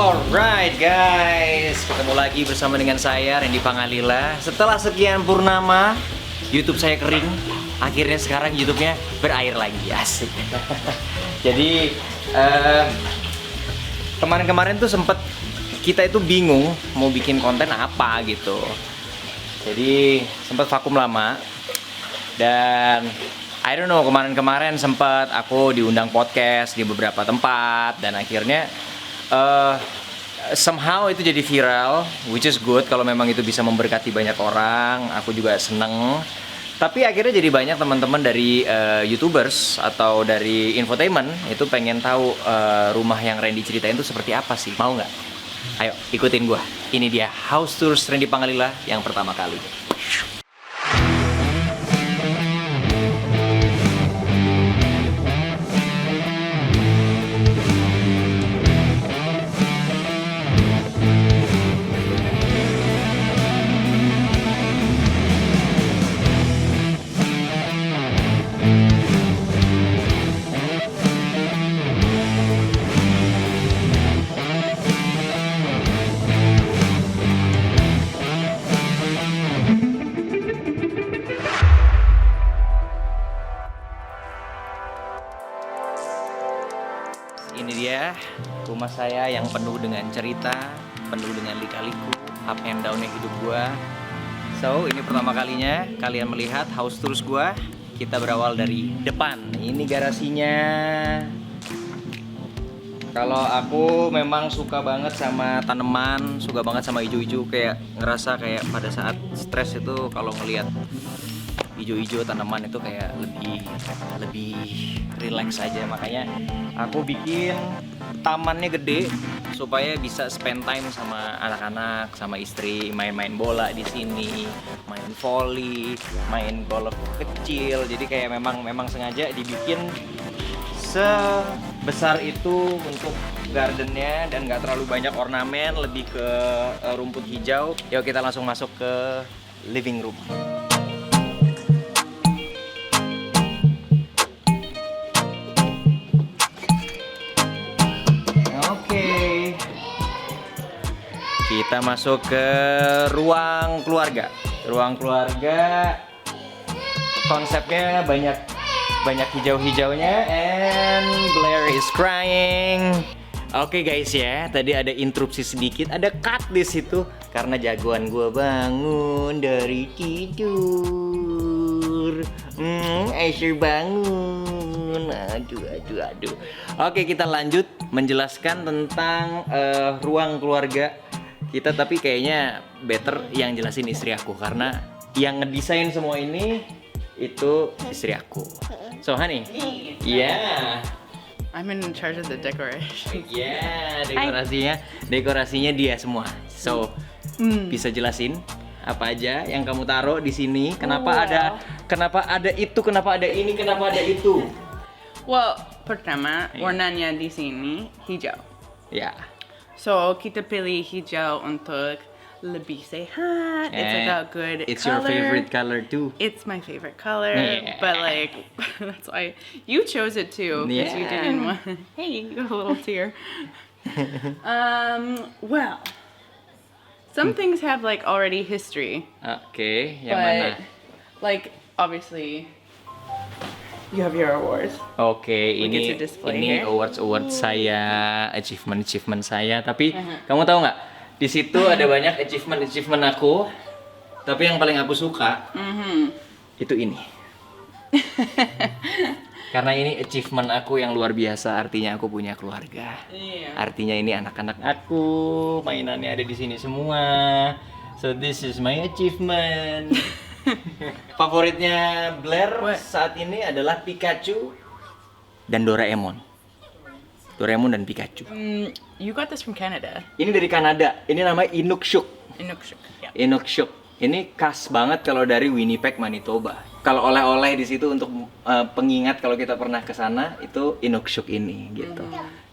Alright guys, ketemu lagi bersama dengan saya Randy Pangalila. Setelah sekian purnama, YouTube saya kering. Akhirnya sekarang YouTube-nya berair lagi, asik. Jadi kemarin-kemarin tuh sempet kita itu bingung mau bikin konten apa gitu. Jadi sempet vakum lama. Dan I don't know, kemarin-kemarin sempet aku diundang podcast di beberapa tempat. Dan akhirnya somehow itu jadi viral, which is good kalau memang itu bisa memberkati banyak orang. Aku juga seneng. Tapi akhirnya jadi banyak teman-teman dari YouTubers atau dari infotainment itu pengen tahu rumah yang Randy ceritain itu seperti apa sih. Mau nggak? Ayo ikutin gua. Ini dia House Tours Randy Pangalila yang pertama kali. Ini dia rumah saya yang penuh dengan cerita, penuh dengan lika-liku, up and down-nya hidup gua. So, ini pertama kalinya kalian melihat house tours gua. Kita berawal dari depan. Ini garasinya. Kalau aku memang suka banget sama tanaman, suka banget sama hijau-hijau, kayak ngerasa kayak pada saat stres itu kalau ngelihat hijau-hijau tanaman itu kayak lebih relax aja. Makanya aku bikin tamannya gede supaya bisa spend time sama anak-anak, sama istri, main-main bola di sini, main volley, main golf kecil. Jadi kayak memang sengaja dibikin sebesar itu untuk gardennya dan nggak terlalu banyak ornamen, lebih ke rumput hijau. Yuk kita langsung masuk ke living room. Kita masuk ke ruang keluarga. Ruang keluarga konsepnya banyak hijau-hijaunya, and Blair is crying. Oke guys ya, tadi ada interupsi sedikit, ada cut di situ karena jagoan gue bangun dari tidur. Asher bangun. Aduh. Oke, kita lanjut menjelaskan tentang ruang keluarga kita, tapi kayaknya better yang jelasin istri aku karena yang ngedesain semua ini itu istri aku. So honey, yeah, I'm in charge of the decoration. yeah, dekorasinya dia semua. So bisa jelasin apa aja yang kamu taruh di sini? Kenapa ada itu? Kenapa ada ini? Kenapa ada itu? Well, pertama warnanya di sini hijau. Ya. So kita pilih hijau untuk lebih sehat. It's like a good It's color. your favorite color too. It's my favorite color, Yeah. but like that's why you chose it too, because you Yeah. didn't want. Hey, you got a little tear. Well, some things have like already history, Oke, yang but mana? like obviously you have your awards. Oke, get ini to display here. awards saya, achievement saya. Tapi kamu tahu nggak? Di situ ada banyak achievement aku. Tapi yang paling aku suka itu ini. Karena ini achievement aku yang luar biasa. Artinya aku punya keluarga. Iya. Artinya ini anak-anak aku, mainannya ada di sini semua. So this is my achievement. Favoritnya Blair saat ini adalah Pikachu dan Doraemon. Doraemon dan Pikachu. You got this from Canada. Ini dari Kanada. Ini namanya Inukshuk. Inukshuk. Yeah. Inukshuk. Ini khas banget kalau dari Winnipeg, Manitoba. Kalau oleh-oleh di situ untuk pengingat kalau kita pernah ke sana itu Inukshuk ini gitu.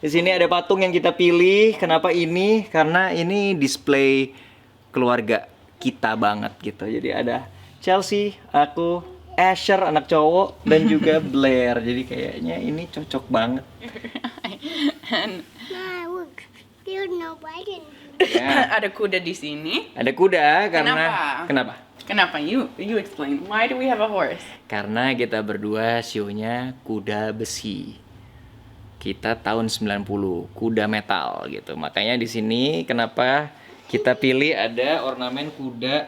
Di sini ada patung yang kita pilih. Kenapa ini? Karena ini display keluarga kita banget gitu. Jadi ada Chelsea, aku, Asher anak cowok, dan juga Blair. Jadi kayaknya ini cocok banget. And You know Biden. Ya. Ada kuda di sini. Ada kuda karena kenapa? Kenapa? You explain. Why do we have a horse? Karena kita berdua sionya kuda besi. Kita tahun 90, kuda metal gitu. Makanya di sini kenapa kita pilih ada ornamen kuda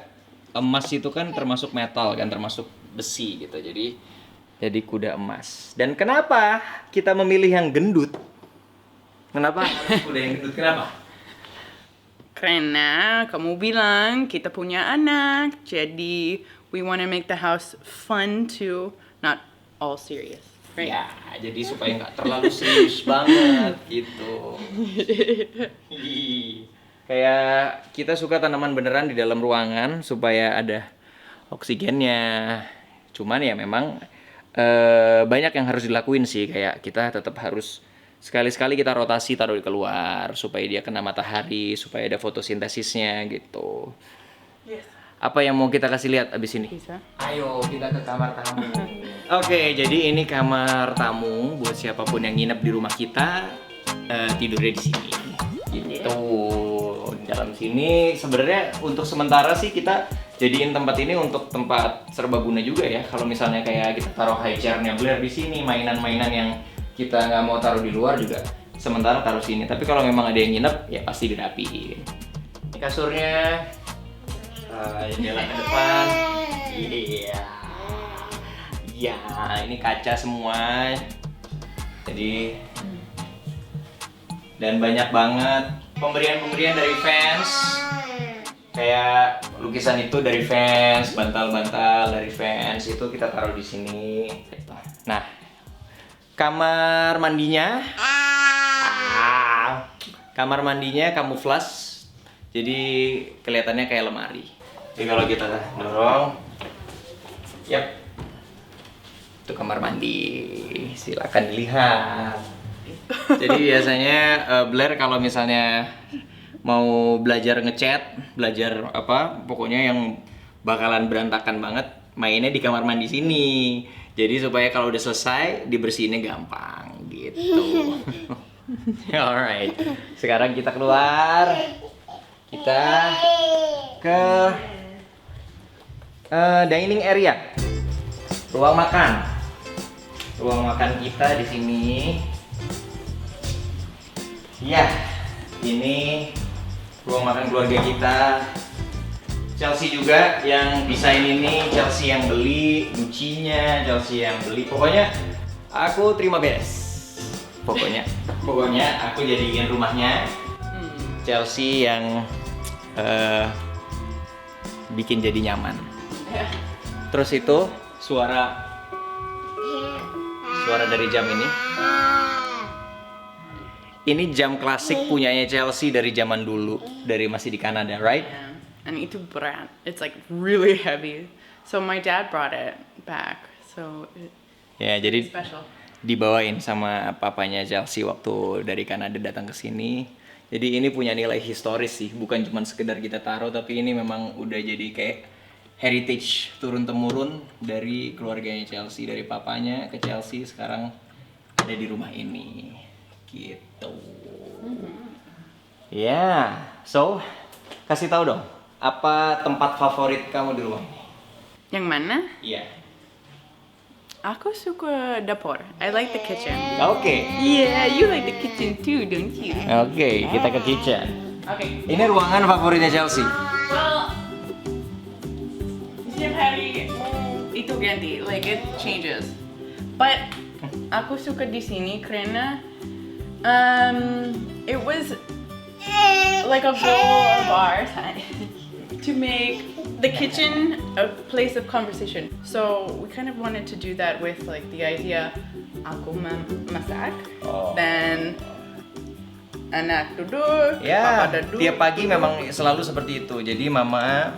emas itu kan termasuk metal kan, termasuk besi gitu. Jadi kuda emas. Dan kenapa kita memilih yang gendut? Kenapa harus kuda yang gendut? Kenapa? Karena kamu bilang kita punya anak, jadi we want to make the house fun too, not all serious, right? Ya, jadi supaya nggak terlalu serius banget gitu. Kayak kita suka tanaman beneran di dalam ruangan supaya ada oksigennya. Cuman ya memang banyak yang harus dilakuin sih. Kayak kita tetap harus sekali-sekali kita rotasi taruh di keluar supaya dia kena matahari, supaya ada fotosintesisnya gitu. Yes. Apa yang mau kita kasih lihat abis ini? Bisa. Ayo kita ke kamar tamu. Oke, jadi ini kamar tamu buat siapapun yang nginep di rumah kita tidurnya di sini. Gitu. Di dalam sini sebenarnya untuk sementara sih kita jadiin tempat ini untuk tempat serbaguna juga ya. Kalau misalnya kayak kita taruh high chair-nya Blair di sini, mainan-mainan yang kita nggak mau taruh di luar juga sementara taruh sini. Tapi kalau memang ada yang nginep ya pasti dirapiin. Ini kasurnya, jalan ke depan. Iya. Ya, ini kaca semua. Jadi dan banyak banget pemberian-pemberian dari fans. Kayak lukisan itu dari fans, bantal-bantal dari fans itu kita taruh di sini. Nah, kamar mandinya. Kamar mandinya kamuflas. Jadi kelihatannya kayak lemari. Jadi kalau kita dorong, yap. Itu kamar mandi, silakan dilihat. Jadi biasanya Blair kalau misalnya mau belajar ngecat, belajar apa, pokoknya yang bakalan berantakan banget, mainnya di kamar mandi sini. Jadi supaya kalau udah selesai dibersihinnya gampang gitu. Alright, sekarang kita keluar, kita ke dining area, ruang makan. Ruang makan kita di sini. Ya, ini ruang makan keluarga kita. Chelsea juga yang desain ini, Chelsea yang beli, Gucci-nya, Chelsea yang beli. Pokoknya aku terima beres. Pokoknya aku jadiin rumahnya Chelsea yang bikin jadi nyaman. Terus itu suara dari jam ini. Ini jam klasik punyanya Chelsea dari zaman dulu, dari masih di Kanada, right? Yeah. And itu berat. It's like really heavy. So my dad brought it back. So Ya, jadi special. dibawain sama papanya Chelsea waktu dari Kanada datang ke sini. Jadi ini punya nilai historis sih, bukan cuma sekedar kita taruh, tapi ini memang udah jadi kayak heritage turun-temurun dari keluarganya Chelsea, dari papanya ke Chelsea sekarang ada di rumah ini. Gitu. Ya, so kasih tahu dong, apa tempat favorit kamu di rumah ini? Yang mana? Iya. Aku suka dapur. I like the kitchen. Oke. Yeah, you like the kitchen too, don't you? Oke, kita ke kitchen. Okay. Ini ruangan favoritnya Chelsea. Well, setiap hari itu ganti, like it changes. But aku suka di sini karena it was like a goal of ours to make the kitchen a place of conversation. So we kind of wanted to do that with like the idea aku masak, then anak duduk, Ya, papa duduk. tiap pagi memang selalu seperti itu. Jadi mama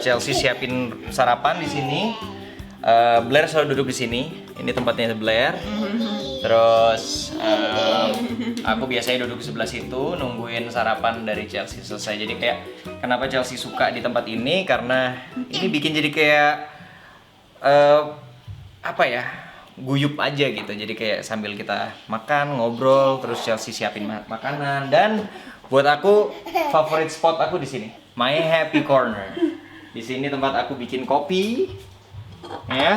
Chelsea siapin sarapan di sini. Blair selalu duduk di sini. Ini tempatnya Blair. Terus aku biasanya duduk di sebelah situ nungguin sarapan dari Chelsea selesai. Jadi kayak kenapa Chelsea suka di tempat ini karena ini bikin jadi kayak apa ya? guyup aja gitu. Jadi kayak sambil kita makan, ngobrol, terus Chelsea siapin makanan. Dan buat aku favorit spot aku di sini, my happy corner. Di sini tempat aku bikin kopi, ya.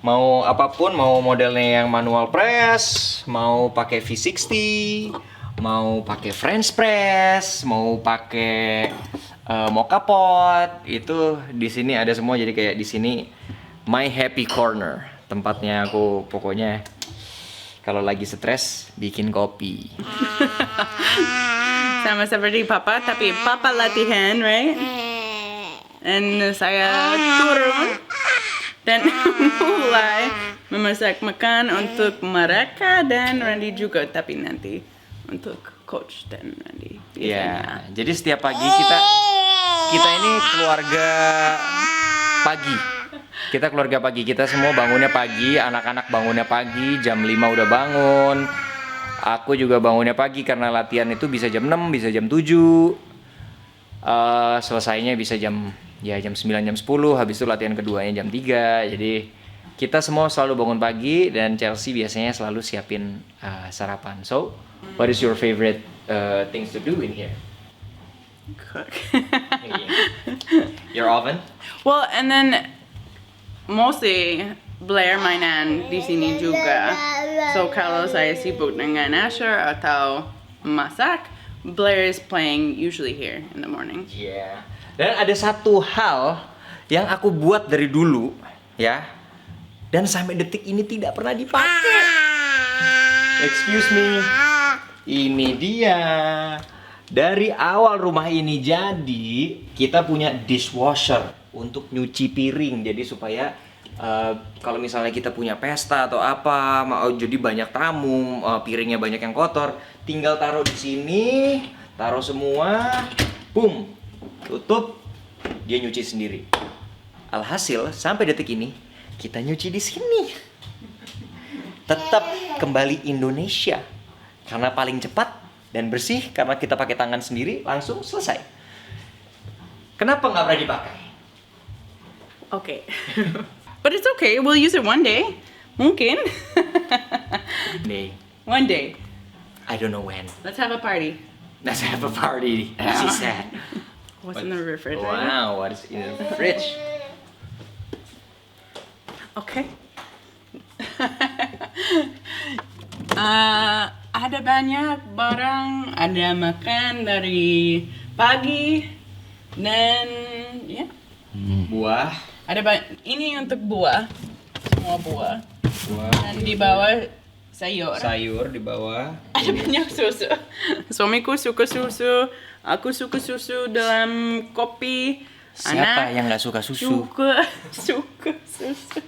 Mau apapun, mau modelnya yang manual press, mau pakai V60, mau pakai French press, mau pakai mocha pot, itu di sini ada semua. Jadi kayak di sini my happy corner. Tempatnya aku pokoknya kalau lagi stres bikin kopi. Sama seperti Papa, tapi Papa latihan, right? And saya turun dan mulai memasak makan untuk mereka dan Randy juga, tapi nanti untuk Coach dan Randy. Ya, jadi setiap pagi kita ini keluarga pagi. Kita keluarga pagi, kita semua bangunnya pagi, anak-anak bangunnya pagi, jam 5 udah bangun. Aku juga bangunnya pagi karena latihan itu bisa jam 6, bisa jam 7. Selesainya bisa jam 9, jam 10, habis itu latihan keduanya jam 3. Jadi kita semua selalu bangun pagi dan Chelsea biasanya selalu siapin sarapan. So, what is your favorite things to do in here? Cook. Your oven? Well, and then mostly Blair mainan di sini juga. So kalau saya sibuk dengan Asher atau masak, Blair is playing usually here in the morning. Yeah. Dan ada satu hal yang aku buat dari dulu, ya, dan sampai detik ini tidak pernah dipakai. Excuse me. Ini dia. Dari awal rumah ini jadi, kita punya dishwasher untuk nyuci piring. Jadi supaya kalau misalnya kita punya pesta atau apa, jadi banyak tamu, piringnya banyak yang kotor, tinggal taruh di sini, taruh semua, boom, tutup, dia nyuci sendiri. Alhasil sampai detik ini kita nyuci di sini. Tetap kembali Indonesia karena paling cepat dan bersih, karena kita pakai tangan sendiri, langsung selesai. Kenapa nggak pernah dipakai? Okay. But it's okay, we'll use it one day. Mungkin. Nih, One day. I don't know when. Let's have a party. Let's have a party, she said. What's in the refrigerator? Wow, what is in the fridge? Okay. Ada banyak barang, ada makan dari pagi dan ya. Buah. Ada ini untuk buah, semua buah. Buah. Dan di bawah sayur. Sayur di bawah. Ada banyak susu. Suamiku suka susu, aku suka susu dalam kopi. Siapa yang nggak suka susu? Suka susu.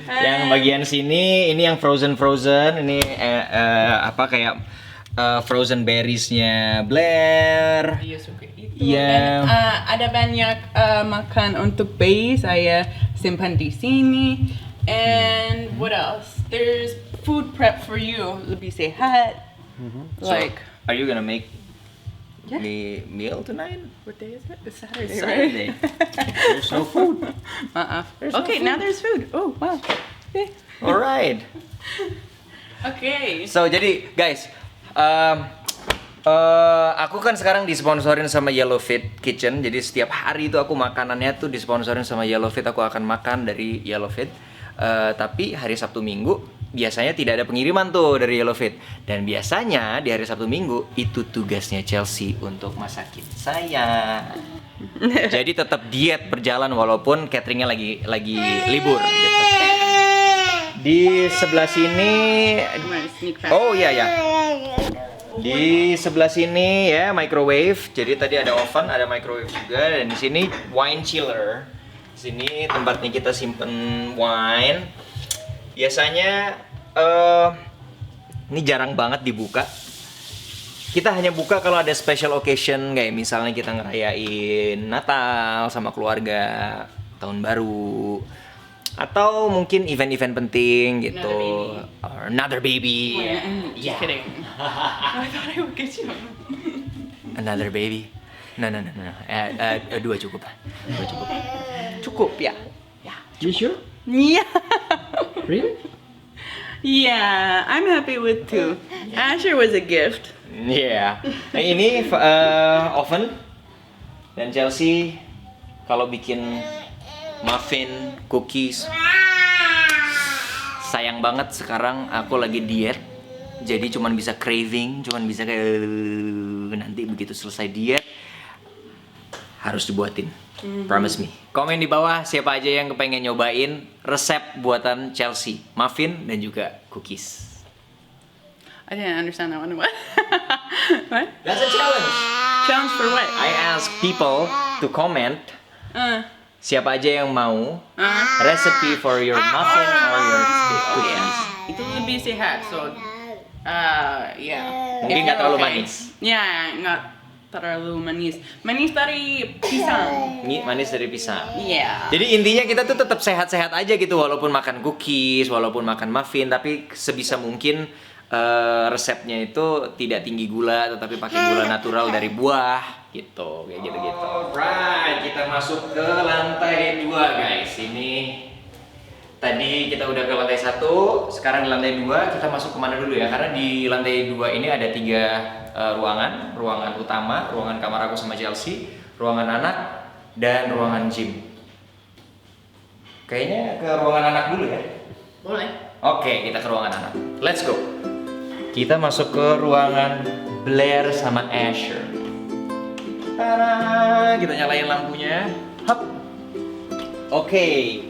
Yang bagian sini, ini yang frozen, ini apa kayak frozen berriesnya Blair. Dia suka itu. Iya. Dan ada banyak makan untuk bayi saya simpan di sini. And what else? There's food prep for you, lebih sehat. Like, so, are you gonna make Yeah. me meal tonight? what day is it? It's Saturday, Saturday. right? There's no food. There's no Okay, food. now there's food. Oh, wow. Okay. Alright. Okay. So jadi guys, aku kan sekarang disponsorin sama Yellowfit Kitchen. Jadi setiap hari itu aku makanannya tuh disponsorin sama Yellowfit. Aku akan makan dari Yellowfit. Tapi hari Sabtu Minggu biasanya tidak ada pengiriman tuh dari Yellowfit. Dan biasanya di hari Sabtu Minggu itu tugasnya Chelsea untuk masakin saya. Jadi tetap diet berjalan walaupun cateringnya lagi libur gitu. Di sebelah sini, I'm gonna sneak past. oh iya ya. Di sebelah sini ya microwave. Jadi tadi ada oven, ada microwave juga, dan di sini wine chiller. Di sini tempatnya kita simpen wine. Biasanya ini jarang banget dibuka. Kita hanya buka kalau ada special occasion, kayak misalnya kita ngerayain Natal sama keluarga, tahun baru, atau mungkin event-event penting gitu. Another baby. Just kidding. I thought I would get you. Another baby. No. Dua cukup. Cukup ya. Yeah. You sure? Yeah. Really? Yeah, I'm happy with 2. Asher was a gift. Iya. Nah, ini oven dan Chelsea kalau bikin muffin, cookies. Sayang banget sekarang aku lagi diet. Jadi cuman bisa craving, cuman bisa kayak nanti begitu selesai diet harus dibuatin. Promise me. Komen di bawah siapa aja yang kepengen nyobain resep buatan Chelsea, muffin dan juga cookies. I didn't understand that one. What? What? That's a challenge. Challenge for what? I ask people to comment siapa aja yang mau recipe for your muffin or your cookies. Itu lebih sehat, so yeah. Mungkin If nggak you're terlalu okay. manis. Yeah, nggak terlalu manis. Manis dari pisang. Ini manis dari pisang. Yeah. Jadi intinya kita tuh tetap sehat-sehat aja gitu walaupun makan cookies, walaupun makan muffin, tapi sebisa mungkin resepnya itu tidak tinggi gula tetapi pakai gula natural dari buah gitu, kayak gitu-gitu. Alright, kita masuk ke lantai 2 guys. Ini tadi kita udah ke lantai 1, sekarang di lantai 2 kita masuk kemana dulu ya? Karena di lantai 2 ini ada 3 ruangan, ruangan utama, ruangan kamar aku sama Chelsea, ruangan anak, dan ruangan gym. Kayaknya ke ruangan anak dulu ya? Boleh. Oke, kita ke ruangan anak. Let's go. Kita masuk ke ruangan Blair sama Asher. Tada, kita nyalain lampunya. Hop. Oke.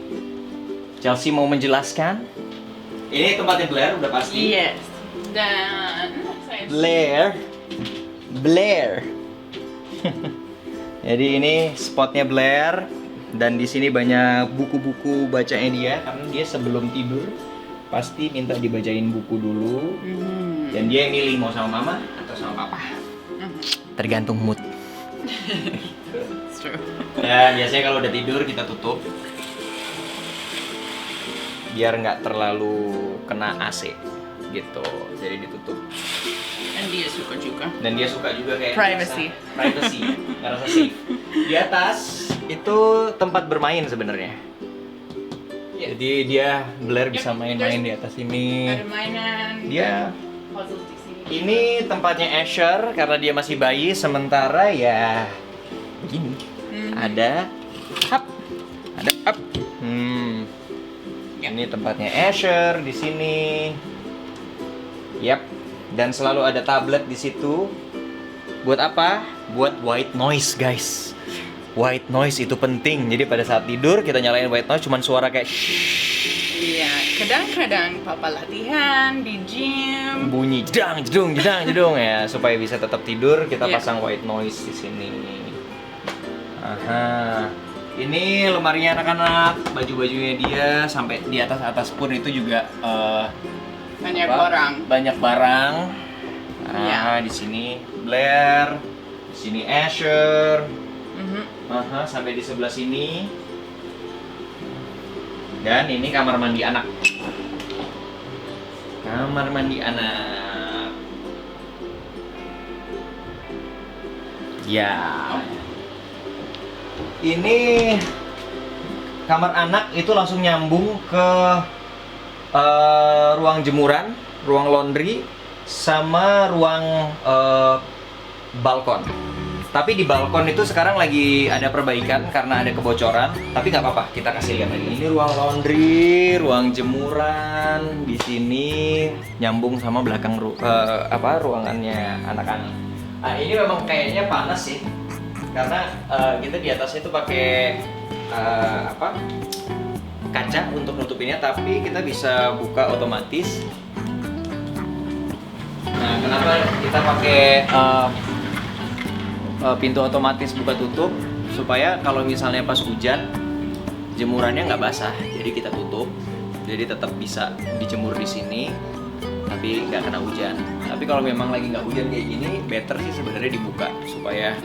Chelsea mau menjelaskan. Ini tempatnya Blair udah pasti. Yes. Dan Blair. Jadi ini spotnya Blair dan di sini banyak buku-buku bacanya dia karena dia sebelum tidur pasti minta dibacain buku dulu. Dan dia yang milih mau sama mama atau sama papa. Tergantung mood. It's true. Dan biasanya kalau udah tidur kita tutup biar nggak terlalu kena AC gitu. Jadi ditutup. Dan dia suka juga. Dan dia suka juga kayak Privacy. privacy, ngerasa safe. Di atas itu tempat bermain sebenarnya. Jadi dia Blair bisa main-main di atas ini. Ada mainan. Dia Puzzle di sini. ini tempatnya Asher karena dia masih bayi, sementara ya begini. Ada up. Ini tempatnya Asher di sini. Yap. Dan selalu ada tablet di situ. Buat apa? Buat white noise, guys. White noise itu penting. Jadi pada saat tidur kita nyalain white noise cuman suara kayak Iya, kadang-kadang papa latihan di gym. bunyi jedang ya supaya bisa tetap tidur kita Iya. pasang white noise di sini. Aha. Ini lemarinya anak-anak, baju-bajunya dia sampai di atas pun itu juga Banyak apa? orang. Banyak barang. Iya. Di sini Blair, di sini Asher. Aha, sampai di sebelah sini. Dan ini kamar mandi anak. Kamar mandi anak. Ya. Ini kamar anak itu langsung nyambung ke ruang jemuran, ruang laundry, sama ruang balkon. Tapi di balkon itu sekarang lagi ada perbaikan karena ada kebocoran. Tapi nggak apa-apa, kita kasih lihat lagi. Ini ruang laundry, ruang jemuran. Di sini nyambung sama belakang ruangannya anak-anak. Nah ini memang kayaknya panas sih, karena kita di atasnya itu pakai kaca untuk nutupinnya, tapi kita bisa buka otomatis. Nah kenapa kita pakai pintu otomatis buka tutup, supaya kalau misalnya pas hujan jemurannya nggak basah, jadi kita tutup, jadi tetap bisa dijemur di sini tapi nggak kena hujan. Tapi kalau memang lagi nggak hujan kayak gini, better sih sebenarnya dibuka supaya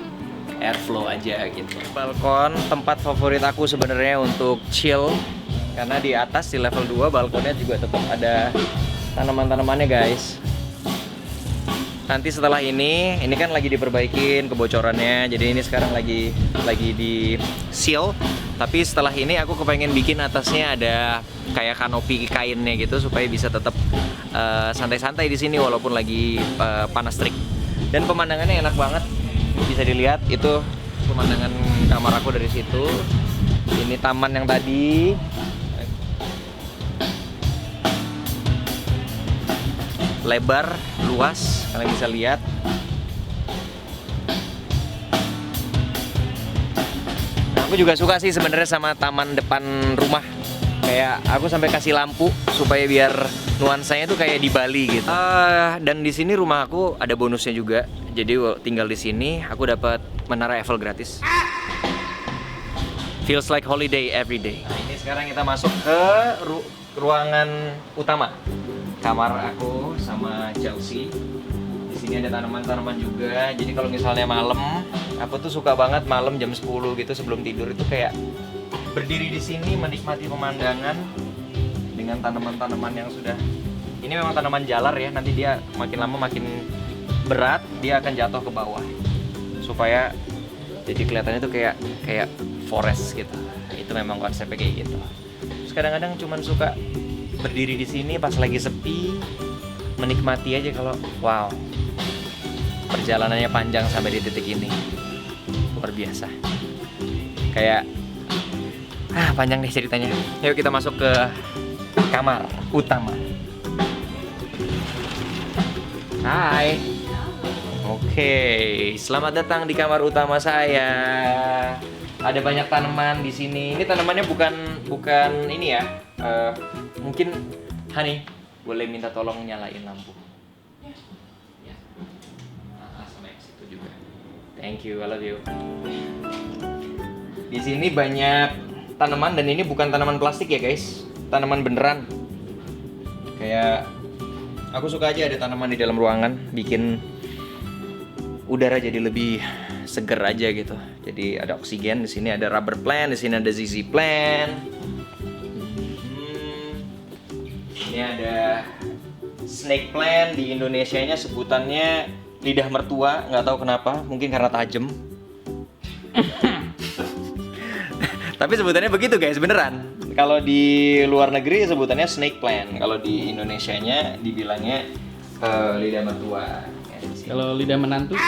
airflow aja gitu. Balkon tempat favorit aku sebenarnya untuk chill, karena di atas di level 2 balkonnya juga tetap ada tanaman-tanamannya guys. Nanti setelah ini kan lagi diperbaikin kebocorannya, jadi ini sekarang lagi di seal Tapi setelah ini aku kepengen bikin atasnya ada kayak kanopi kainnya gitu supaya bisa tetap santai-santai di sini walaupun lagi panas terik. Dan pemandangannya enak banget. Bisa dilihat itu pemandangan kamar aku dari situ. Ini taman yang tadi. Lebar, luas, kalian bisa lihat. Aku juga suka sih sebenarnya sama taman depan rumah. Kayak aku sampai kasih lampu supaya biar nuansanya tuh kayak di Bali gitu. Dan di sini rumah aku ada bonusnya juga. Jadi tinggal di sini aku dapat menara Eiffel gratis. Feels like holiday every day. Nah, ini sekarang kita masuk ke ruangan utama. Kamar aku sama Chelsea. Di sini ada tanaman-tanaman juga. Jadi kalau misalnya malam, aku tuh suka banget malam jam 10 gitu sebelum tidur itu kayak berdiri di sini menikmati pemandangan dengan tanaman-tanaman yang sudah. Ini memang tanaman jalar ya. Nanti dia makin lama makin berat, dia akan jatuh ke bawah. Supaya jadi kelihatannya tuh kayak forest gitu. Itu memang konsepnya kayak gitu. Terus kadang-kadang cuman suka berdiri di sini pas lagi sepi, menikmati aja kalau wow, perjalanannya panjang sampai di titik ini, luar biasa. Kayak panjang deh ceritanya. Yuk kita masuk ke kamar utama. Hai. Oke, selamat datang di kamar utama saya. Ada banyak tanaman di sini. Ini tanamannya bukan ini ya. Mungkin Hani boleh minta tolong nyalain lampu. Ya. Sama yang situ juga. Thank you, I love you. Di sini banyak tanaman dan ini bukan tanaman plastik ya guys, tanaman beneran. Kayak aku suka aja ada tanaman di dalam ruangan, bikin udara jadi lebih seger aja gitu. Jadi ada oksigen di sini, ada rubber plant, di sini ada ZZ plant. Ini ada snake plant, di Indonesianya sebutannya lidah mertua, nggak tahu kenapa, mungkin karena tajam. Tapi sebutannya begitu guys, beneran. Kalau di luar negeri sebutannya snake plant, kalau di Indonesianya dibilangnya lidah mertua. Kalau lidah menantu?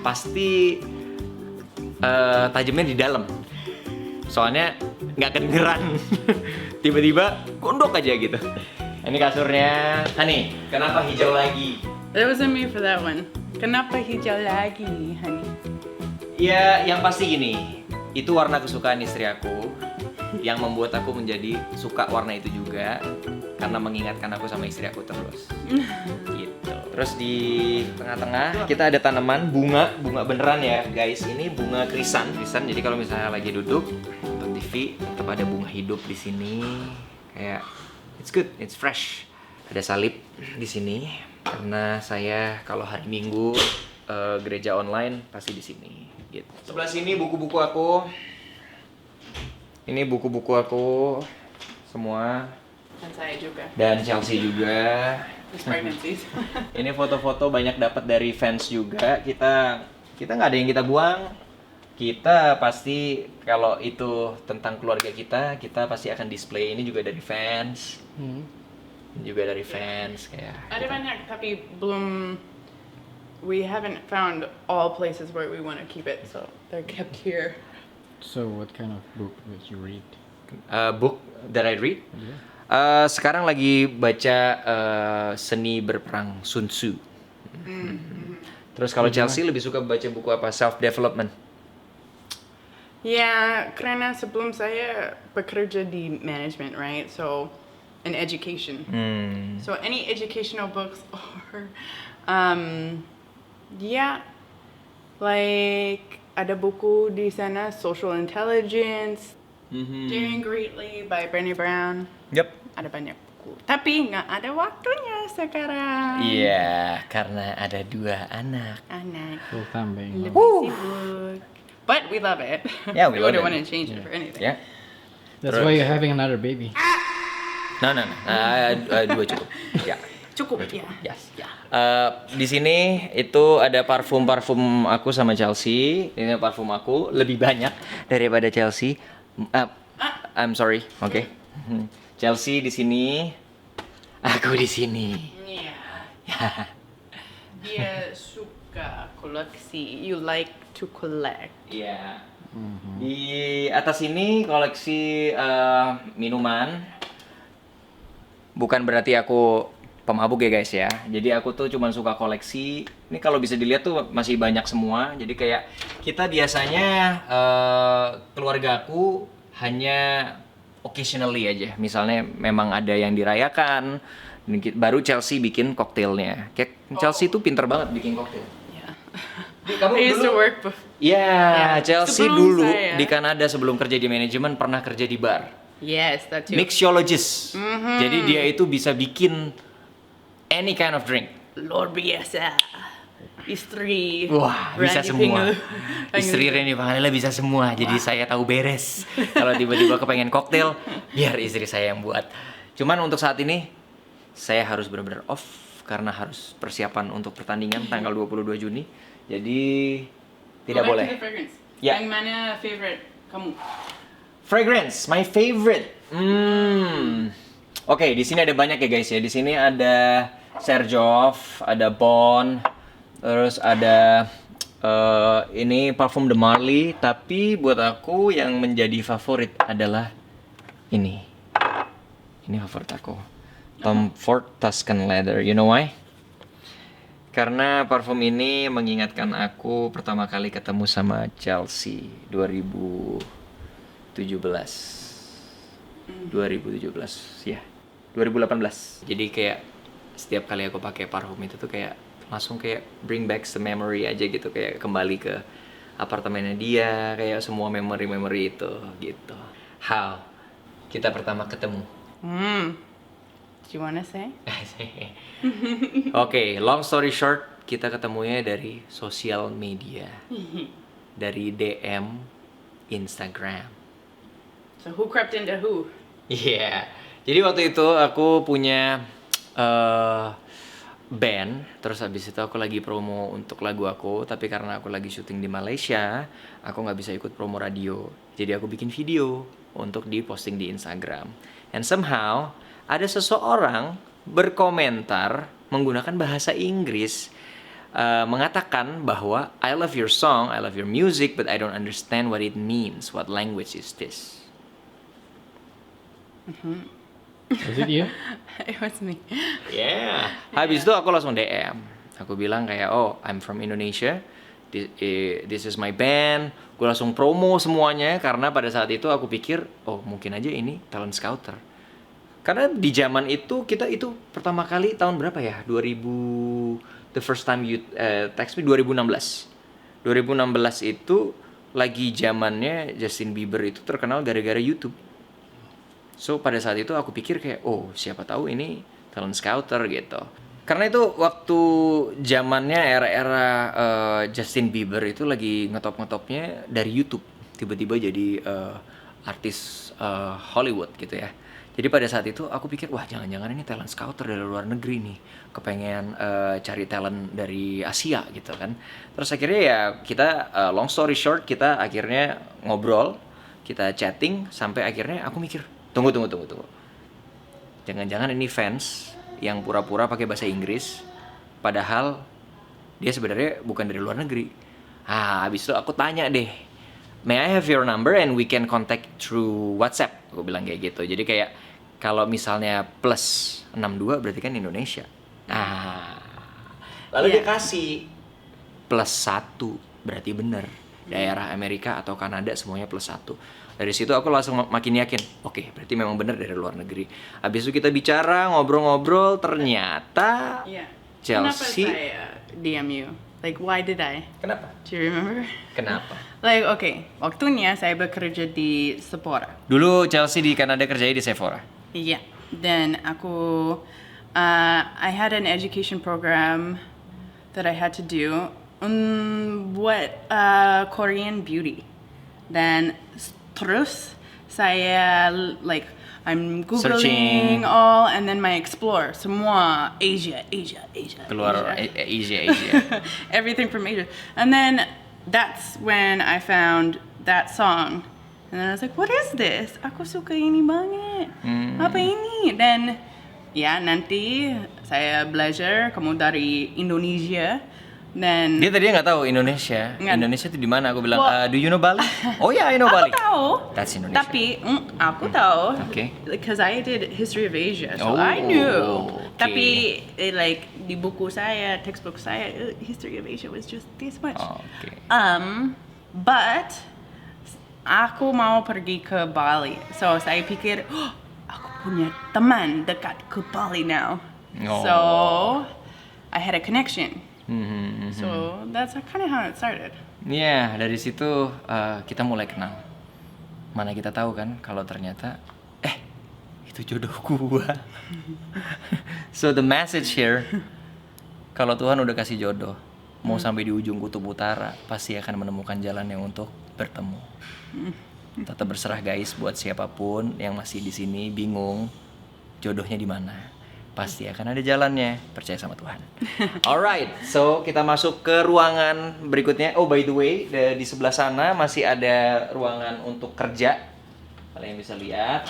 Pasti tajamnya di dalam. Soalnya nggak kedengeran. Tiba-tiba gondok aja gitu. Ini kasurnya. Hani, kenapa hijau lagi? That wasn't me for that one. Kenapa hijau lagi, honey? Ya, yang pasti gini. Itu warna kesukaan istri aku yang membuat aku menjadi suka warna itu juga karena mengingatkan aku sama istri aku terus. Gitu. Terus di tengah-tengah kita ada tanaman bunga beneran ya, guys. Ini bunga krisan. Jadi kalau misalnya lagi duduk nonton TV, tetap ada bunga hidup di sini. Kayak it's good, it's fresh. Ada salib di sini karena saya kalau hari Minggu gereja online pasti di sini. Gitu. Sebelah sini buku-buku aku. Ini buku-buku aku semua. Dan saya juga. Dan Chelsea juga. These pregnancies. Ini foto-foto banyak dapat dari fans juga. Kita nggak ada yang kita buang. Kita pasti kalau itu tentang keluarga kita pasti akan display. Ini juga dari fans. Juga dari fans kayak. Ada banyak tapi belum. We haven't found all places where we want to keep it, so they're kept here. So what kind of book did you read? Book that I read. Yeah. Sekarang lagi baca Seni Berperang Sun Tzu. Terus kalau Chelsea lebih suka baca buku apa? Self development. Ya, karena sebelum saya bekerja di management, right? So, in education. So, any educational books or, like ada buku di sana, Social Intelligence, Daring Greatly by Brené Brown. Yep. Ada banyak buku. Tapi nggak ada waktunya sekarang. Iya, karena ada 2 anak. Full time being Lebih mom. sibuk. But we love it. Yeah, we love wouldn't it. want to change it for anything. Ya. That's why you're having another baby. No. 2 cukup. Ya. Cukup ya. Yes. Di sini itu ada parfum aku sama Chelsea. Ini parfum aku lebih banyak daripada Chelsea. I'm sorry. Oke. Chelsea di sini, aku di sini. Iya. Dia suka koleksi. You like to collect. Iya. Di atas ini koleksi minuman. Bukan berarti aku pemabuk ya guys ya. Jadi aku tuh cuman suka koleksi. Ini kalau bisa dilihat tuh masih banyak semua. Jadi kayak kita biasanya keluarga aku hanya occasionally aja. Misalnya memang ada yang dirayakan, baru Chelsea bikin koktailnya. Kayak Chelsea tuh pinter banget bikin koktail. Yeah. Kamu I used to dulu? work before. Ya, Ya, Chelsea sebelum dulu saya. di Kanada sebelum kerja di manajemen pernah kerja di bar. Yes, that too. Mixologist. Jadi dia itu bisa bikin any kind of drink. Luar biasa. Istri. Wah, bisa Randy semua. Pingel. Istri Randy Pangalila bisa semua. Jadi saya tahu beres. Kalau tiba-tiba kepengen koktail, biar istri saya yang buat. Cuman untuk saat ini saya harus benar-benar off karena harus persiapan untuk pertandingan tanggal 22 Juni. Jadi tidak Go back boleh. to the fragrance. Ya. Yang mana favorite kamu? Fragrance, my favorite. Oke, di sini ada banyak ya guys ya. Di sini ada Serjoff, ada Bond, terus ada ini parfum De Marly. Tapi buat aku yang menjadi favorit adalah ini. Ini favorit aku. Tom Ford Tuscan Leather. You know why? Karena parfum ini mengingatkan aku pertama kali ketemu sama Chelsea 2017 ya 2018. Jadi kayak setiap kali aku pakai parfum itu tuh kayak langsung kayak bring back the memory aja gitu, kayak kembali ke apartemennya dia, kayak semua memori itu gitu. How kita pertama ketemu? Do you wanna say? Oke, long story short, kita ketemunya dari sosial media, dari DM Instagram. So who crept into who? Iya. Jadi waktu itu aku punya band, terus habis itu aku lagi promo untuk lagu aku, tapi karena aku lagi syuting di Malaysia, aku nggak bisa ikut promo radio. Jadi aku bikin video untuk diposting di Instagram. And somehow ada seseorang berkomentar menggunakan bahasa Inggris, mengatakan bahwa I love your song, I love your music, but I don't understand what it means. What language is this? Was it you? It was me. Yeah. Habis itu aku langsung DM. Aku bilang kayak, oh, I'm from Indonesia. This is my band. Gue langsung promo semuanya karena pada saat itu aku pikir, oh mungkin aja ini talent scouter. Karena di zaman itu kita itu pertama kali tahun berapa ya? 2000, the first time you text me 2016. 2016 itu lagi zamannya Justin Bieber itu terkenal gara-gara YouTube. So pada saat itu aku pikir kayak, oh siapa tahu ini talent scouter gitu. Karena itu waktu zamannya era-era Justin Bieber itu lagi ngetop-ngetopnya dari YouTube. Tiba-tiba jadi artis Hollywood gitu ya. Jadi pada saat itu aku pikir, wah jangan-jangan ini talent scouter dari luar negeri nih, kepengen cari talent dari Asia gitu kan. Terus akhirnya ya kita long story short, kita akhirnya ngobrol, kita chatting sampai akhirnya aku mikir, tunggu. Jangan-jangan ini fans yang pura-pura pakai bahasa Inggris, padahal dia sebenarnya bukan dari luar negeri. Habis itu aku tanya deh, may I have your number and we can contact through WhatsApp? Gue bilang kayak gitu. Jadi kayak kalau misalnya plus 62 berarti kan Indonesia. Lalu dia kasih plus 1 berarti bener. Daerah Amerika atau Kanada semuanya plus 1. Dari situ aku langsung makin yakin, oke, berarti memang bener dari luar negeri. Habis itu kita bicara, ngobrol-ngobrol, ternyata Yeah. Chelsea. Kenapa saya DM you? Like, why did I? Kenapa? Do you remember? Kenapa? Like, okay, waktunya saya bekerja di Sephora. Dulu Chelsea di Kanada kerjanya di Sephora. Iya. Dan aku, I had an education program that I had to do buat Korean beauty. Dan terus saya like I'm Searching. googling all, and then my explore semua Asia. Keluar Asia. Asia. Everything from Asia. And then that's when I found that song. And then I was like, what is this? Aku suka ini banget. Apa ini? Then, ya nanti saya belajar kamu dari Indonesia. Then, Dia tadinya nggak tahu Indonesia. Nggak. Indonesia itu di mana? Aku bilang, Well- do you know Bali? Oh ya, I know aku Bali. tahu. That's Indonesia. Tapi aku tahu. Okay. Because I did history of Asia, so Oh, I knew. okay. Tapi like di buku saya, textbook saya, history of Asia was just this much. Oh, okay. But aku mau pergi ke Bali, so saya pikir, "Oh, aku punya teman dekat ke Bali now." Oh. So I had a connection. Mhm. So that's kind of how it started. Iya, dari situ kita mulai kenal. Mana kita tahu kan kalau ternyata itu jodoh gua. So the message here, kalau Tuhan udah kasih jodoh, mau sampai di ujung kutub utara, pasti akan menemukan jalannya untuk bertemu. Tetap berserah guys buat siapapun yang masih di sini bingung jodohnya di mana. Pasti akan ada jalannya, percaya sama Tuhan. Alright, so kita masuk ke ruangan berikutnya. Oh by the way, di sebelah sana masih ada ruangan untuk kerja. Kalian bisa lihat.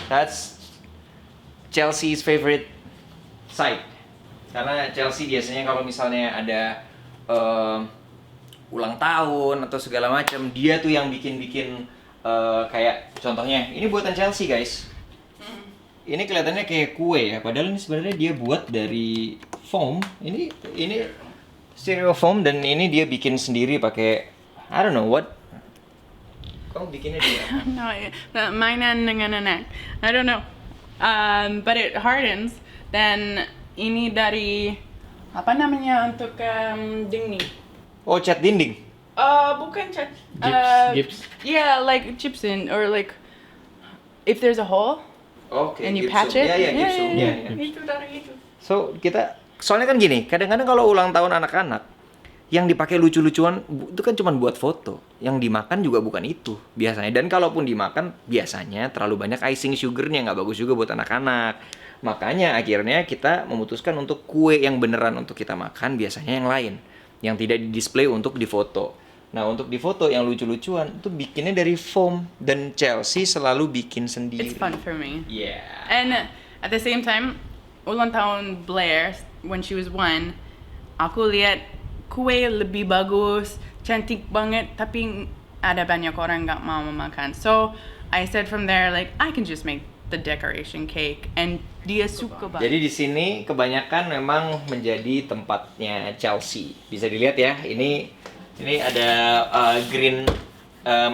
That's Chelsea's favorite site. Karena Chelsea biasanya kalau misalnya ada ulang tahun atau segala macam, dia tuh yang bikin kayak contohnya ini buatan Chelsea guys. Ini kelihatannya kayak kue ya, padahal ini sebenarnya dia buat dari foam. Ini styrofoam dan ini dia bikin sendiri pakai I don't know what. Kamu bikinnya dia? No, mainan dengan anak. I don't know. But it hardens. Then ini dari apa namanya untuk dinding. Oh, cat dinding. Bukan cat. Gips. Yeah, like gypsum or like if there's a hole Oke. and you gypsum. patch it. Ya, ya, gypsum. Yeah. Ya, ya. Itu dari itu. So soalnya kan gini, kadang-kadang kalau ulang tahun anak-anak yang dipakai lucu-lucuan itu kan cuma buat foto, yang dimakan juga bukan itu biasanya. Dan kalaupun dimakan biasanya terlalu banyak icing sugarnya, nggak bagus juga buat anak-anak. Makanya akhirnya kita memutuskan untuk kue yang beneran untuk kita makan biasanya yang lain, yang tidak di display untuk difoto. Nah untuk difoto yang lucu-lucuan itu bikinnya dari foam dan Chelsea selalu bikin sendiri. It's fun for me. Yeah. And at the same time, ulang tahun Blair when she was 1, aku lihat kue lebih bagus, cantik banget, tapi ada banyak orang nggak mau memakan. So I said from there like I can just make the decoration cake, and dia suka banget. Jadi di sini kebanyakan memang menjadi tempatnya Chelsea. Bisa dilihat ya, ini ada green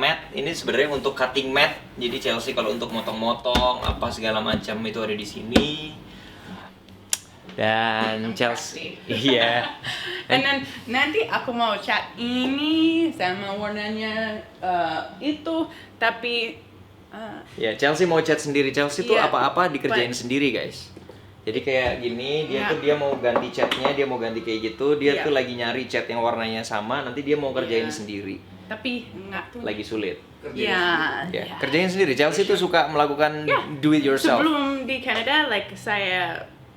mat. Ini sebenarnya untuk cutting mat. Jadi Chelsea kalau untuk motong-motong apa segala macam itu ada di sini. Dan Chelsea, iya. And then nanti aku mau cat ini sama warnanya itu, tapi Ya Chelsea mau cat sendiri. Chelsea tuh Iya, apa-apa dikerjain but- sendiri guys. Jadi kayak gini, Iya. dia mau ganti catnya, dia mau ganti kayak gitu. Dia Iya. tuh lagi nyari cat yang warnanya sama. Nanti dia mau kerjain Iya. sendiri. tapi nggak tuh. Lagi sulit. Ya, Ya, ya. kerjain sendiri. Chelsea tuh suka melakukan do it yourself. Sebelum di Canada, like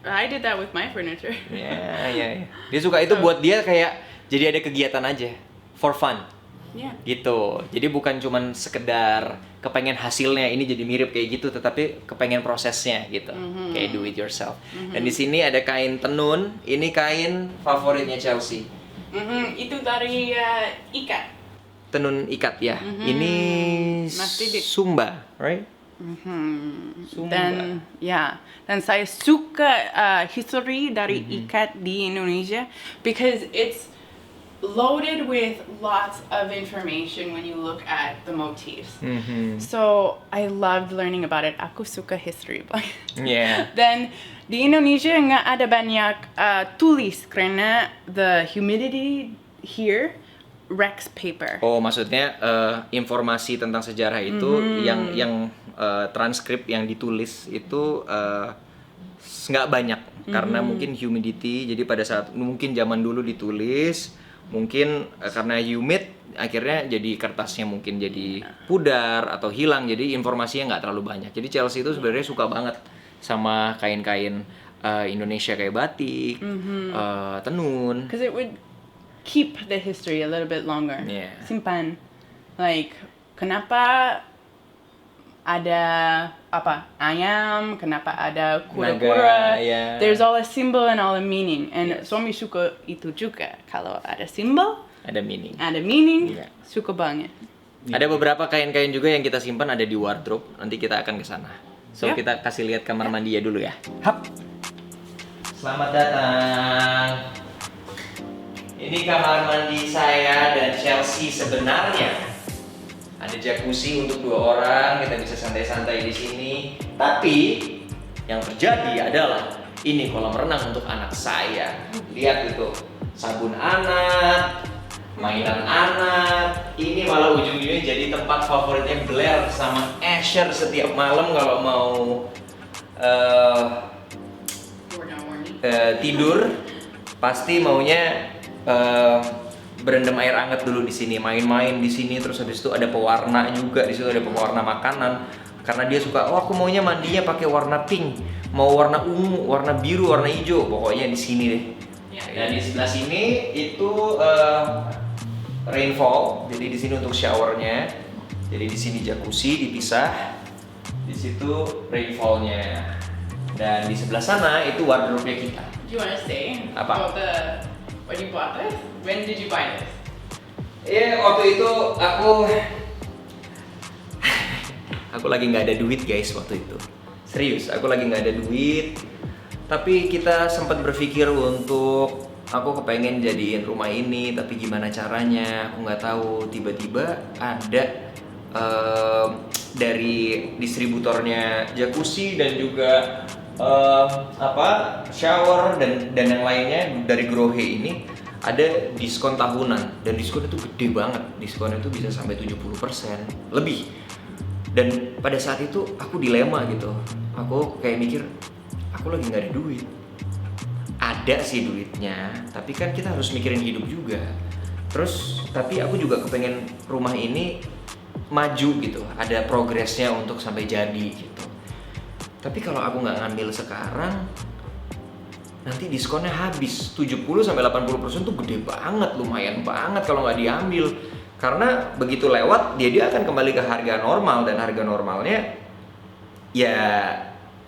I did that with my furniture. Ya. Dia suka itu buat dia kayak jadi ada kegiatan aja, for fun. Yeah. Gitu. Jadi bukan cuman sekedar kepengen hasilnya ini jadi mirip kayak gitu, tetapi kepengen prosesnya gitu. Kayak do it yourself. Dan di sini ada kain tenun. Ini kain favoritnya Chelsea. Itu dari ikat. Tenun ikat ya. Ini Mas Didit. Sumba, right? Sumba. Dan saya suka history dari ikat di Indonesia because it's loaded with lots of information when you look at the motifs. So I loved learning about it. Aku suka history banget. Yeah. Dan di Indonesia nggak ada banyak tulis karena the humidity here wrecks paper. Oh, maksudnya informasi tentang sejarah itu yang transkrip yang ditulis itu nggak banyak karena mungkin humidity. Jadi pada saat mungkin zaman dulu ditulis, mungkin karena humid akhirnya jadi kertasnya mungkin jadi pudar atau hilang, jadi informasinya nggak terlalu banyak. Jadi Chelsea itu sebenarnya suka banget sama kain-kain Indonesia kayak batik, tenun. Because it would keep the history a little bit longer. Yeah. Simpan. Like, kenapa ada ayam, kenapa ada kura-kura. Naga, yeah. There's all a symbol and all a meaning. And suami suka itu juga. Kalau ada symbol, Ada meaning. ada meaning, Yeah. suka banget. Ada beberapa kain-kain juga yang kita simpan ada di wardrobe. Nanti kita akan ke sana. So Yeah. kita kasih lihat kamar mandi ya dulu ya. Hap. Selamat datang. Ini kamar mandi saya dan Chelsea sebenarnya. Ada jacuzzi untuk 2 orang, kita bisa santai-santai di sini. Tapi yang terjadi adalah ini kolam renang untuk anak saya. Lihat itu, sabun anak, mainan anak. Ini malah ujung-ujungnya jadi tempat favoritnya Blair sama Asher setiap malam kalau mau tidur. Pasti maunya berendam air hangat dulu di sini, main-main di sini, terus habis itu ada pewarna juga di situ, ada pewarna makanan. Karena dia suka, oh aku maunya mandinya pakai warna pink, mau warna ungu, warna biru, warna hijau, pokoknya di sini deh. Dan di sebelah sini itu rainfall, jadi di sini untuk showernya. Jadi di sini jacuzzi dipisah, di situ rainfallnya. Dan di sebelah sana itu wardrobe-nya kita. Do you want to say Apa? about when you bought this? When did you buy this? Waktu itu aku lagi nggak ada duit guys waktu itu. Serius, aku lagi nggak ada duit. Tapi kita sempat berpikir untuk aku kepengen jadiin rumah ini, tapi gimana caranya? Aku nggak tahu. Tiba-tiba ada dari distributornya jacuzzi dan juga shower dan yang lainnya dari Grohe ini ada diskon tahunan, dan diskon itu gede banget. Diskon itu bisa sampai 70% lebih. Dan pada saat itu aku dilema gitu. Aku kayak mikir, aku lagi nggak ada duit. Ada sih duitnya, tapi kan kita harus mikirin hidup juga. Terus tapi aku juga kepengen rumah ini maju gitu, ada progresnya untuk sampai jadi gitu. Tapi kalau aku nggak ngambil sekarang, nanti diskonnya habis. 70-80% tuh gede banget, lumayan banget kalau nggak diambil. Karena begitu lewat, dia akan kembali ke harga normal, dan harga normalnya ya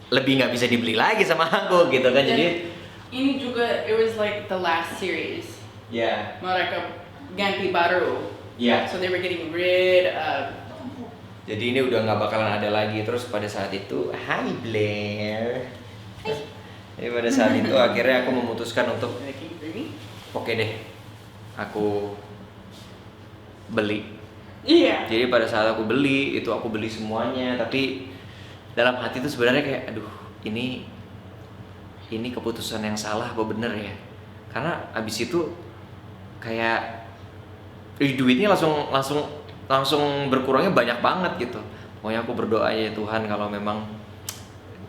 lebih nggak bisa dibeli lagi sama aku gitu kan. Jadi ini juga, it was like the last series. ya, Mereka ganti baru. ya. So they were getting rid of. Jadi ini udah nggak bakalan ada lagi. Terus pada saat itu, hi Blair. Jadi pada saat itu akhirnya aku memutuskan untuk oke deh, aku beli. Iya. Jadi pada saat aku beli, itu aku beli semuanya. Tapi dalam hati itu sebenarnya kayak, aduh, ini keputusan yang salah apa bener ya? Karena abis itu kayak duitnya langsung berkurangnya banyak banget gitu. Pokoknya aku berdoa ya Tuhan, kalau memang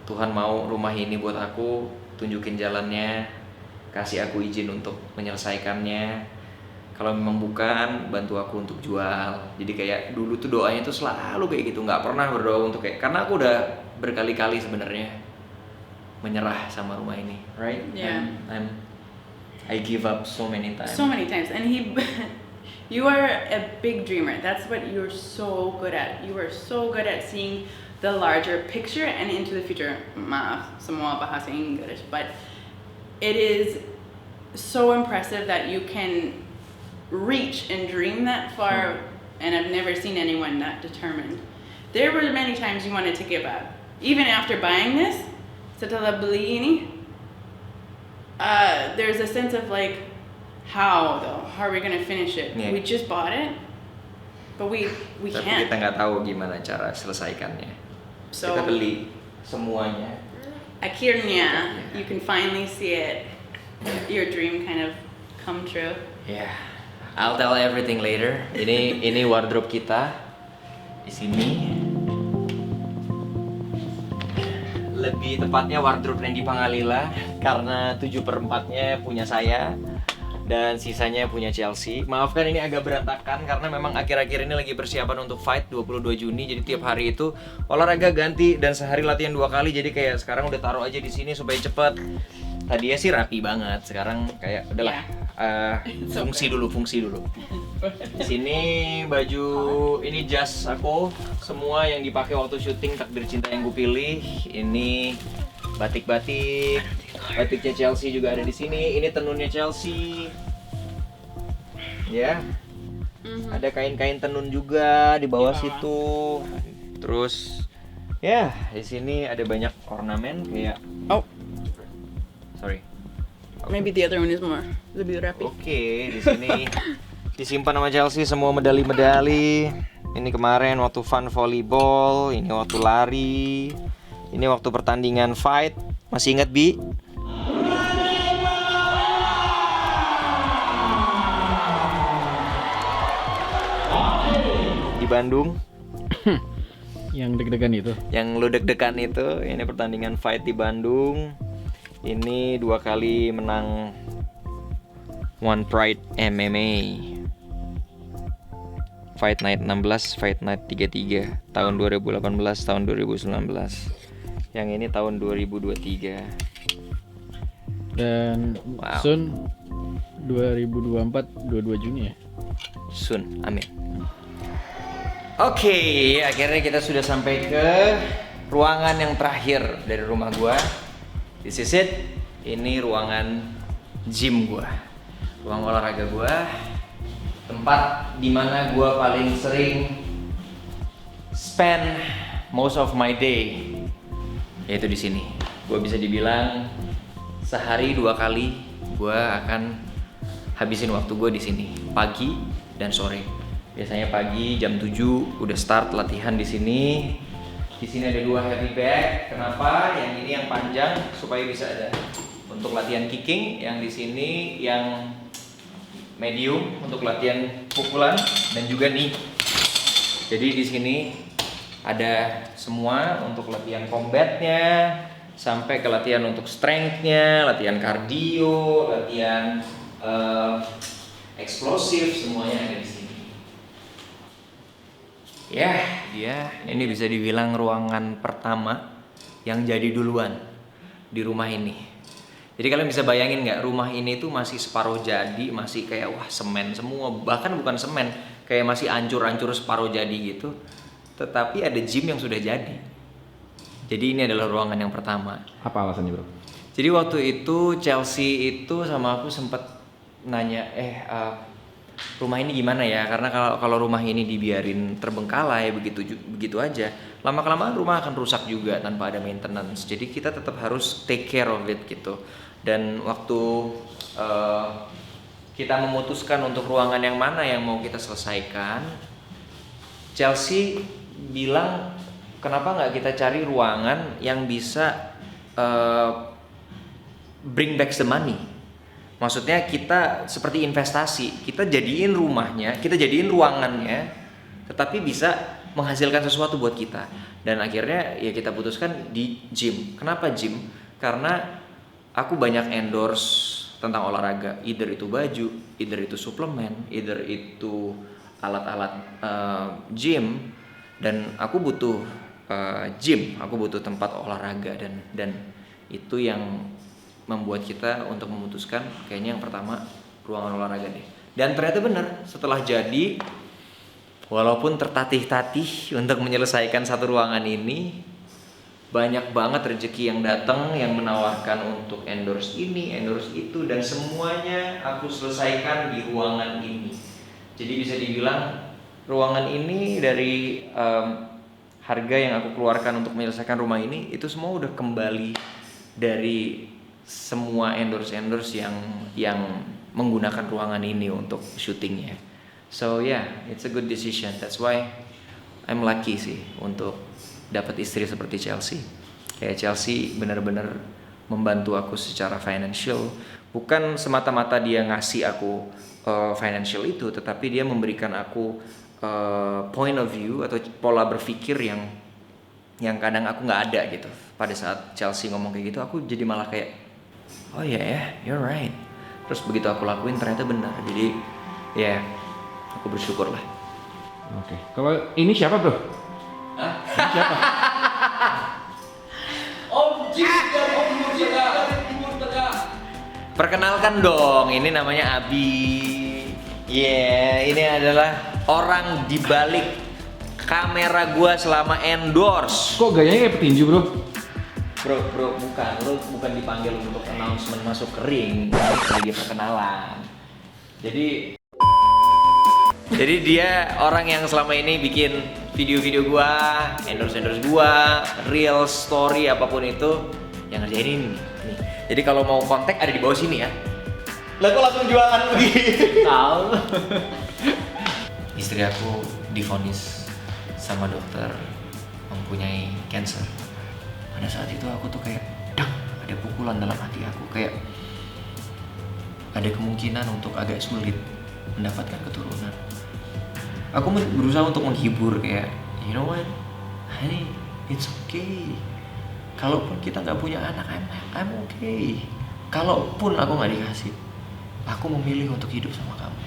Tuhan mau rumah ini buat aku, tunjukin jalannya, kasih aku izin untuk menyelesaikannya. Kalau memang bukan, bantu aku untuk jual. Jadi kayak dulu tuh doanya tuh selalu kayak gitu, nggak pernah berdoa untuk kayak, karena aku udah berkali-kali sebenarnya menyerah sama rumah ini, right? Yeah. I give up so many times. So many times. And you are a big dreamer. That's what you're so good at. You are so good at seeing the larger picture and into the future. Maaf, semua bahasa Inggris. But it is so impressive that you can reach and dream that far. And I've never seen anyone that determined. There were many times you wanted to give up. Even after buying this, setelah beli ini, there's a sense of like, how though? How are we gonna finish it? Yeah. We just bought it, but we Tapi can't. kita nggak tahu gimana cara selesaikannya. So Kita beli semuanya. akhirnya you can finally see it, your dream kind of come true. Yeah, I'll tell everything later. Ini wardrobe kita di sini. Lebih tepatnya wardrobe Randy Pangalila, karena 7/4-nya punya saya. dan sisanya punya Chelsea. Maafkan ini agak berantakan karena memang akhir-akhir ini lagi persiapan untuk fight 22 Juni. Jadi tiap hari itu olahraga ganti dan sehari latihan 2 kali. Jadi kayak sekarang udah taruh aja di sini supaya cepet. Tadinya sih rapi banget, sekarang kayak udahlah. Fungsi dulu. Di sini baju ini jas aku, semua yang dipakai waktu syuting Takdir Cinta yang gue pilih. Ini batiknya Chelsea juga ada di sini. Ini tenunnya Chelsea. Ya. Ada kain-kain tenun juga di bawah situ. Terus ya, di sini ada banyak ornamen kayak sorry. Maybe the other one is more lebih rapi. Oke, di sini disimpan sama Chelsea semua medali-medali. Ini kemarin waktu fun volleyball, ini waktu lari, ini waktu pertandingan fight. Masih ingat Bi? Di Bandung. Yang deg-degan itu. Yang lu deg-degan itu, ini pertandingan fight di Bandung. Ini 2 kali menang One Pride MMA. Fight Night 16, Fight Night 33 tahun 2018, tahun 2019. Yang ini tahun 2023. Dan Wow. soon 2024 22 Juni ya. Sun, amin. Oke, akhirnya kita sudah sampai ke ruangan yang terakhir dari rumah gua. This is it. Ini ruangan gym gua, ruang olahraga gua, tempat dimana gua paling sering spend most of my day, yaitu di sini. Gua bisa dibilang sehari 2 kali gua akan habisin waktu gua di sini, pagi dan sore. Biasanya pagi jam 7 udah start latihan di sini. Di sini ada 2 heavy bag. Kenapa? Yang ini yang panjang supaya bisa ada untuk latihan kicking, yang di sini yang medium untuk latihan pukulan, dan juga nih. Jadi di sini ada semua untuk latihan combatnya sampai ke latihan untuk strength-nya, latihan kardio, latihan eksplosif, semuanya ada di sini. Ya, ini bisa dibilang ruangan pertama yang jadi duluan di rumah ini. Jadi kalian bisa bayangin nggak, rumah ini tuh masih separuh jadi, masih kayak wah semen semua, bahkan bukan semen, kayak masih ancur-ancur separuh jadi gitu. Tetapi ada gym yang sudah jadi. Jadi ini adalah ruangan yang pertama. Apa alasannya, Bro? Jadi waktu itu Chelsea itu sama aku sempat nanya, rumah ini gimana ya? Karena kalau rumah ini dibiarin terbengkalai begitu aja, lama-kelamaan rumah akan rusak juga tanpa ada maintenance. Jadi kita tetap harus take care of it gitu. Dan waktu kita memutuskan untuk ruangan yang mana yang mau kita selesaikan, Chelsea bilang kenapa nggak kita cari ruangan yang bisa bring back the money. Maksudnya kita seperti investasi, kita jadiin rumahnya, kita jadiin ruangannya, tetapi bisa menghasilkan sesuatu buat kita. Dan akhirnya ya kita putuskan di gym. Kenapa gym? Karena aku banyak endorse tentang olahraga, either itu baju, either itu suplemen, either itu alat-alat gym, dan aku butuh gym, aku butuh tempat olahraga, dan itu yang membuat kita untuk memutuskan kayaknya yang pertama ruangan olahraga deh. Dan ternyata benar, setelah jadi, walaupun tertatih-tatih untuk menyelesaikan satu ruangan ini, banyak banget rezeki yang datang yang menawarkan untuk endorse ini, endorse itu, dan semuanya aku selesaikan di ruangan ini. Jadi bisa dibilang ruangan ini dari harga yang aku keluarkan untuk menyelesaikan rumah ini, itu semua udah kembali dari semua endorse yang menggunakan ruangan ini untuk syutingnya. So yeah, it's a good decision. That's why I'm lucky sih untuk dapat istri seperti Chelsea. Kayak Chelsea benar-benar membantu aku secara financial. Bukan semata-mata dia ngasih aku financial itu, tetapi dia memberikan aku point of view atau pola berpikir yang kadang aku nggak ada gitu. Pada saat Chelsea ngomong kayak gitu, aku jadi malah kayak, oh iya ya, you're right. Terus begitu aku lakuin ternyata benar. Jadi ya aku bersyukur lah. Oke. Kalau ini siapa bro? Ini siapa? Perkenalkan dong, ini namanya Abi. Ini adalah orang di balik kamera gua selama endorse. Kok gayanya kayak petinju bro? Bro, bukan. Lu bukan dipanggil untuk announcement masuk ke ring, lagi perkenalan. Jadi dia orang yang selama ini bikin video-video gua, endorse gua, real story apapun itu yang ngerjain ini nih. Jadi kalau mau kontak ada di bawah sini ya. Lah kok langsung jualan begitu? Tahu. Istri aku divonis sama dokter mempunyai cancer. Pada saat itu aku tuh kayak dang, ada pukulan dalam hati aku, kayak ada kemungkinan untuk agak sulit mendapatkan keturunan. Aku berusaha untuk menghibur kayak, you know what, honey, it's okay. Kalaupun kita nggak punya anak, I'm okay. Kalaupun aku nggak dikasih, aku memilih untuk hidup sama kamu.